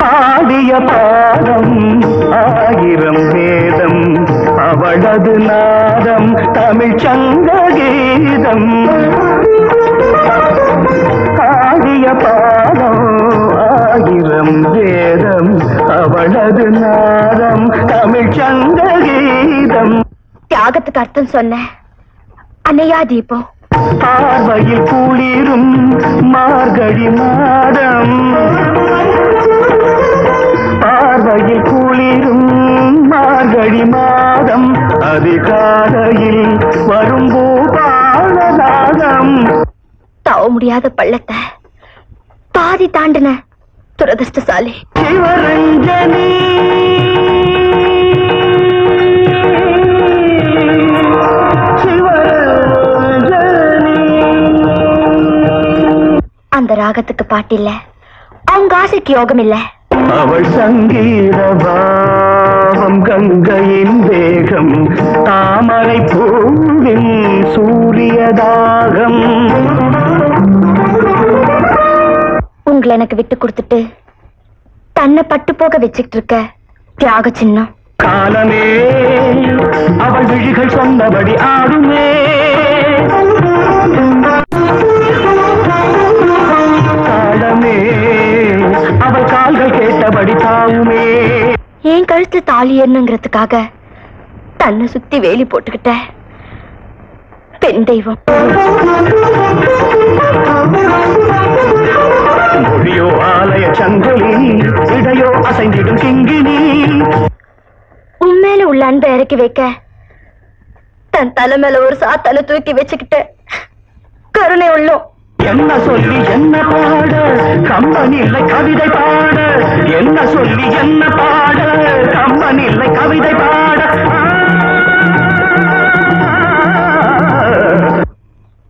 ஆடிய பாதம் ஆயிரம் வேதம் அவளது நாதம் தமிழ் சங்க கீதம் ஆடிய பாதம் ஆயிரம் வேதம் அவளது நாதம் தமிழ் சங்க கீதம். தியாகத்துக்கு அர்த்தம் சொன்ன அன்னையா தீபம் பார்வையில் குளிரும் மார்கழி மாதம் பார்வையில் குளிரும் மார்கழி மாதம் அதிகாலையில் வரும் பூபாலநாதம். தாவ முடியாத பள்ளத்தை பாதி தாண்டின துரதிருஷ்டசாலி. சிவரஞ்சனி அந்த ராகத்துக்கு பாட்டில்ல, அவங்க ஆசைக்கு யோகம் இல்ல. அவள் சங்கீத பாவம் கங்கையின் வேகம் தாமரை பூவின் சூரியதாகம். உங்களை எனக்கு விட்டு கொடுத்துட்டு தன்னை பட்டு போக வச்சுக்கிட்டு இருக்க தியாக சின்னம். காலமே அவள் விழிகள் சொன்னபடி ஆடுமே, காலமே அவள் கால்கள் கேட்டபடி தாவுமே. என் கழுத்துல தாலி ஏறணுங்கிறதுக்காக தன்னை சுத்தி வேலி போட்டுக்கிட்ட பெண் தெய்வம். மொழியோ ஆலய சங்கிலி, இடையோ அசைந்திடும் கிங்கினி. உண்மையில உள்ள அன்பை இறக்கி வைக்க தன் தலை மேல ஒரு சாத்தால தூக்கி வச்சுக்கிட்டு கருணை உள்ளோம். என்ன சொல்லி என்ன பாட கம்பன் இல்லை கவிதை பாட, என்ன சொல்லி என்ன பாட கம்பன் இல்லை கவிதை பாட.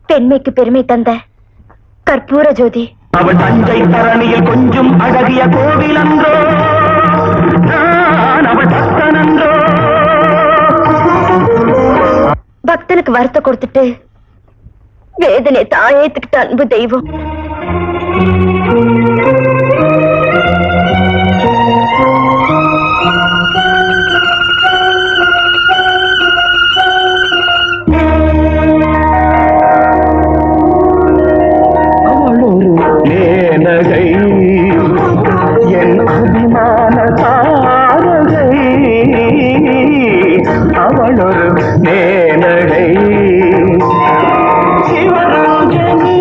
பெண்மைக்கு பெருமை தந்த கற்பூர ஜோதி. அவள் தஞ்சை தரணியில் கொஞ்சம் அழகிய கோவில் அன்றோ, நான் அவள் பக்தன் அன்றோ. பக்தனுக்கு வருத்த கொடுத்துட்டு வேதனை தாயேத்துக்கிட்ட அன்பு தெய்வம். அவளொரு மேனகை என் அபிமான தாரகை, அவளொரு மேனகை. சிவராஜனி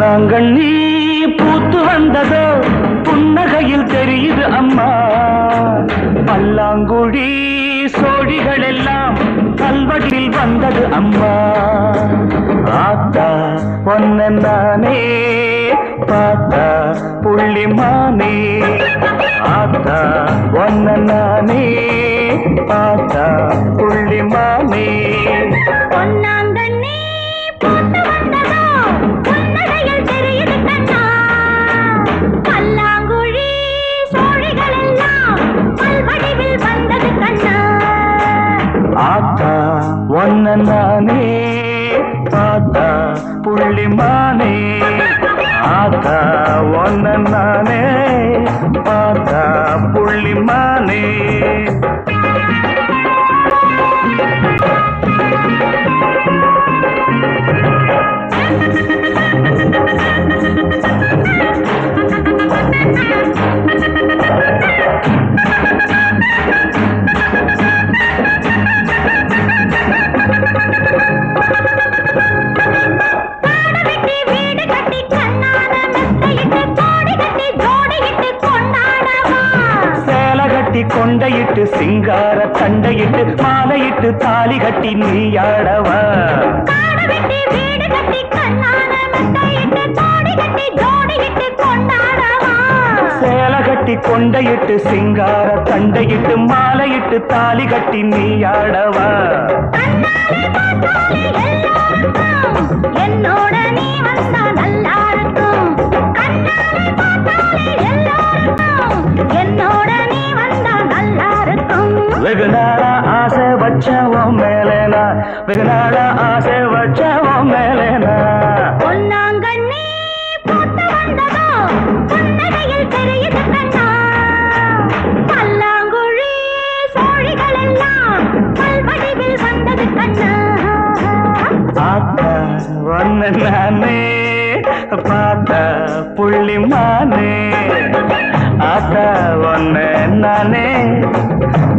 பொன்னாங்கண்ணி பூத்து வந்ததோ புன்னகையில் தெரியுது அம்மா. பல்லாங்குழி சோழிகள் எல்லாம் கல்வடியில் வந்தது அம்மா. ஆத்தா ஒன்ன நானே பார்த்தா புள்ளிமானே. ஆத்தா ஒன்ன நானே பார்த்தா புள்ளிமானே. பொன்னாங்கண்ணி பூத்து வந்ததோ புன்னகையில் தெரியுது கண்ணா. பல்லாங்குழி சோழிகள் எல்லாம் பல்வடிவில் வந்தது கண்ணா. ஆத்தா ஒன்ன நானே பார்த்தா புள்ளிமானே. ஆத்தா ஒன்ன நானே பார்த்தா புள்ளிமானே. கொண்டையிட்டு சிங்கார தண்டையிட்டு மாலையிட்டு தாலி கட்டி நீயாடவா. சேல கட்டி கொண்டையிட்டு சிங்கார தண்டையிட்டு மாலையிட்டு தாலி கட்டி நீயாடவா. என்னோட நீ வந்தா நல்லா இருக்கும். என்னோட நீ வந்தா நல்லா இருக்கும். வெகு நாளா ஆசை வச்சவன் மேலேனா. வெகு நாளா ஆசை வச்சவன் மேலேனா. பொன்னாங்கண்ணி பூத்து வந்ததோ புன்னகையில் தெரியுது கண்ணா. பல்லாங்குழி சோழிகள் எல்லாம் பல்வடிவில் வந்தது கண்ணா. ஆத்தா ஒன்ன நானே பார்த்தா புள்ளிமானே. ஆத்தா ஒன்ன நானே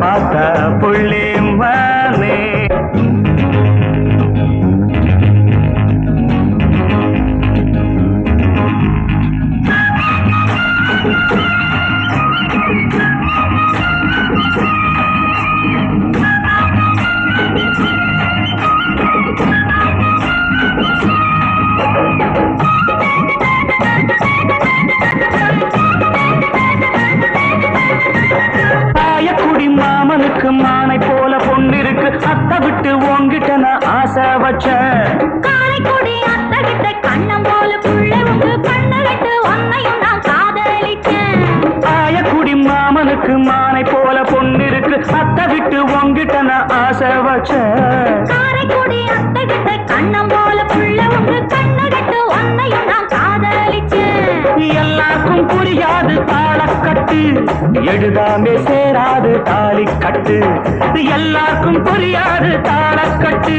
பார்த்தா புள்ளிமானே. மாமனுக்கு மானை போல பொண்ணிருக்கு. அத்தை விட்டு உங்கிட்ட நான் ஆசை வச்சேன். காரைக்குடி அத்தை கிட்ட கண்ணம் போல புள்ள உங்க கண்ண விட்டு உன்னையும் நான் காதலிச்சேன். ஆயக்குடி மாமனுக்கு மானை போல பொண்ணிருக்கு. அத்தை விட்டு உங்கிட்ட நான் ஆசை வச்சேன். காரைக்குடி அத்தை கிட்ட கண்ணம் போல புள்ள உங்க கண்ண விட்டு உன்னையும் நான் காதலிச்சேன். எல்லாருக்கும் புரியாது தாளக்கட்டு எழுதாமே சேராது தாலி கட்டு. எல்லாருக்கும் புரியாது தாளக்கட்டு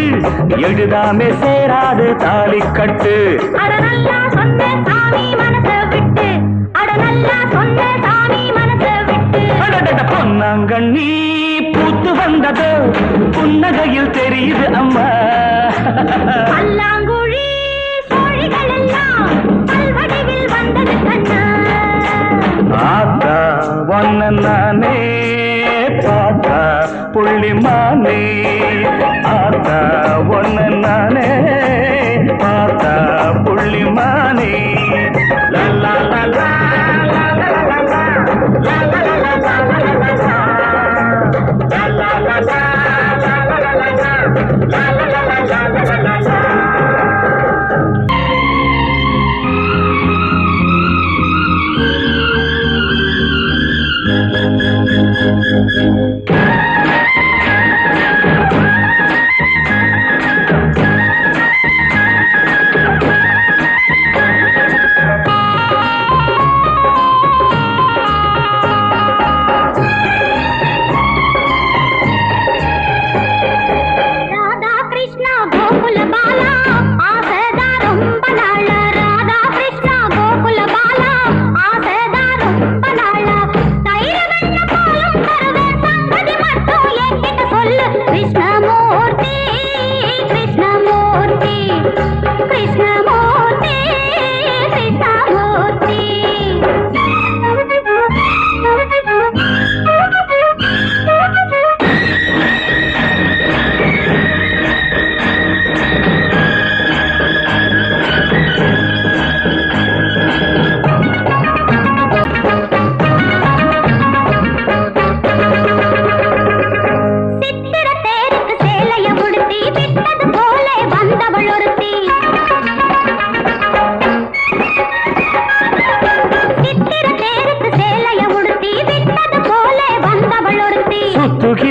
எழுதாமே சேராது தாலி கட்டு. அட நல்லா சொன்ன சாமி மனச விட்டு. அட நல்லா சொன்ன சாமி மனச விட்டு. பொன்னாங்கண்ணி பூத்து வந்ததோ புன்னகையில் தெரியுது அம்மா. பல்லாங்குழி சோழிகள் எல்லாம் பல்வடிவில் வந்தது கண்ணா. ஆத்தா ஒன்ன நானே பார்த்தா புள்ளிமானே. ஆத்தா ஒன்ன நானே பார்த்தா புள்ளிமானே. லல்லா லல்லா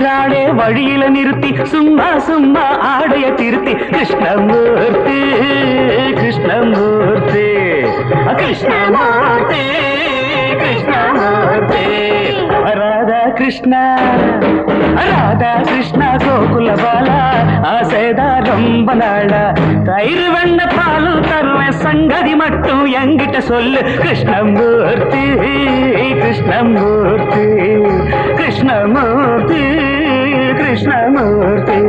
வருகிறாளே வழியில நிறுத்தி சும்மா சும்மா ஆடைய திருத்தி கிருஷ்ணமூர்த்தி கிருஷ்ணமூர்த்தி கிருஷ்ணமூர்த்தி கிருஷ்ணமூர்த்தி ராதா கிருஷ்ணா ராதா கிருஷ்ணா கோகுல பாலா ஆசைதான் ரொம்ப நாளா தயிர் வெண்ண பாலும் தருவேன் சங்கதி மட்டும் என்கிட்ட சொல்லு கிருஷ்ணமூர்த்தி கிருஷ்ணமூர்த்தி கிருஷ்ணமூர்த்தி கிருஷ்ணமூர்த்தி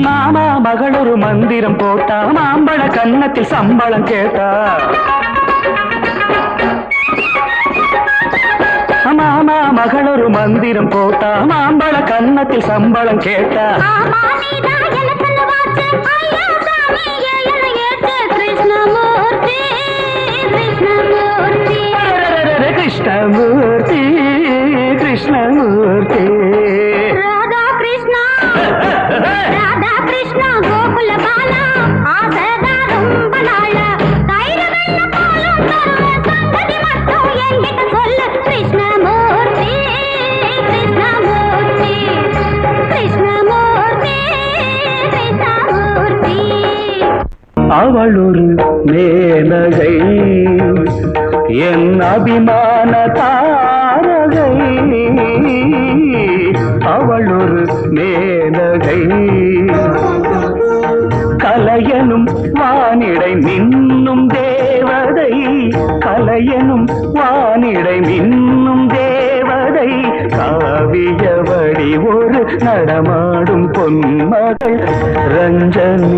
மாமா மகளொரு மந்திரம் போட்டா மாம்பழ கன்னத்தில் சம்பளம் கேட்டா மாமா மகளொரு மந்திரம் போட்டா மாம்பழ கன்னத்தில் சம்பளம் கேட்டா கிருஷ்ணமூர்த்தி கிருஷ்ணமூர்த்தி ராதா கிருஷ்ணா ராதா கிருஷ்ணா கோகுல பாலா ஆசைதான் ரொம்ப நாளா தயிர் வெண்ண பாலும் தருவேன் சங்கதி மட்டும் என்கிட்ட சொல்லு கிருஷ்ணமூர்த்தி கிருஷ்ணமூர்த்தி கிருஷ்ணமூர்த்தி கிருஷ்ணமூர்த்தி அவள் ஒரு மேனகை என் அபிமான தாரகை அவள் ஒரு மேனகை கலையனும் வானிடை மின்னும் தேவதை கலையனும் வானிடை மின்னும் தேவதை காவியவடி ஒரு நடமாடும் பொன்மகள் ரஞ்சனி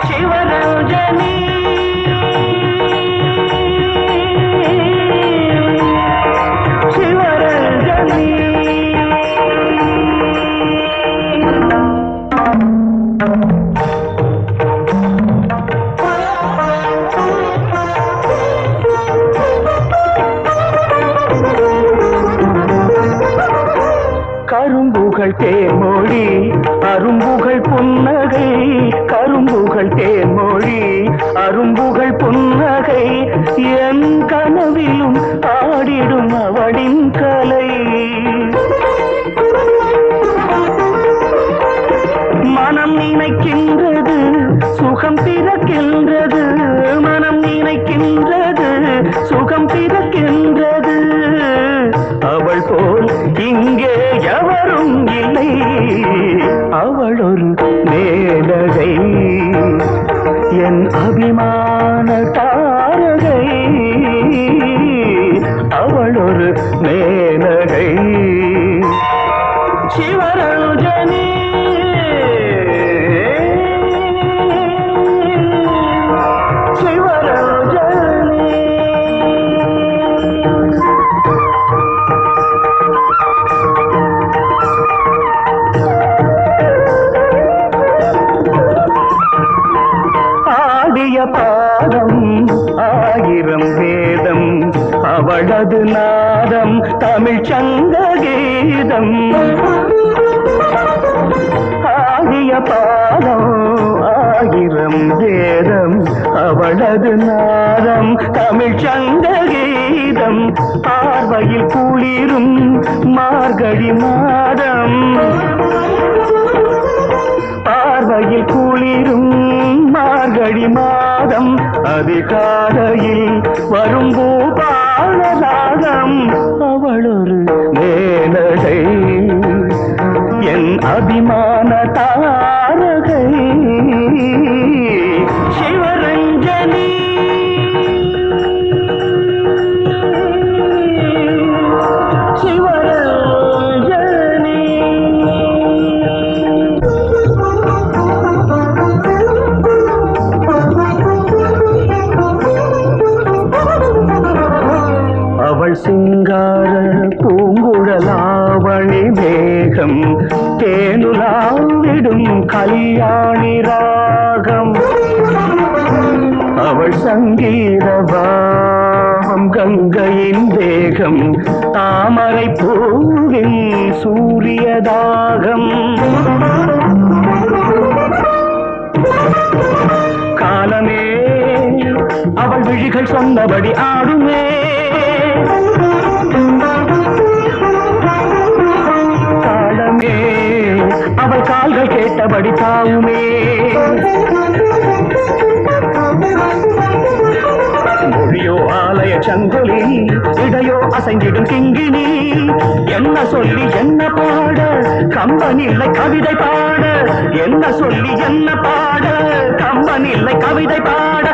சிவரஞ்சனி சிவரஞ்சனி கரும்புகள் தேன்மொழி அரும்புகள் புன்னகை கரும்புகள் தேன்மொழி அரும்புகள் புன்னகை என் கனவிலும் ஆடிடும் அவளின் கலை மனம் நினைக்கின்றது சுகம் பிறக்கின்றது மனம் நினைக்கின்றது சுகம் பிறக்கின்றது அவள் போல் இங்கே எவரும் இல்லை அவள் ஒரு மேனகை என் அபிமான தாரகை அவள் ஒரு மேனகை சிவரஞ்சனி பாதம் ஆயிரம் வேதம் அவளது நாதம் தமிழ் சங்க கீதம் ஆகிய பாதம் ஆயிரம் வேதம் அவளது நாதம் தமிழ் சங்க கீதம் பார்வையில் குளிரும் மார்கழி மாதம் பார்வையில் குளிரும் மார்கழி மாதம் அதிகாலையில் வரும் பூபாலராகம் அவளொரு மேனகை என் அபிமான தாரகை சிவரஞ்சனி சிவரஞ்சனி அவள் சிங்கார பூங்குழலாவணி மேகம் தேனுலாவிடும் கல்யாணி ராகம் அவள் சங்கீதவாம் கங்கையின் வேகம் தாமரை பூவின் சூரியதாகம் காலமே அவள் விழிகள் சொன்னபடி ஆடுமே காலமே அவள் கால்கள் கேட்டபடி தாவுமே மொழியோ ஆலய சங்கொலி இடையோ அசைந்திடும் கிங்கினி என்ன சொல்லி என்ன பாட கம்பன் இல்லை கவிதை பாட என்ன சொல்லி என்ன பாட கம்பன் இல்லை கவிதை பாட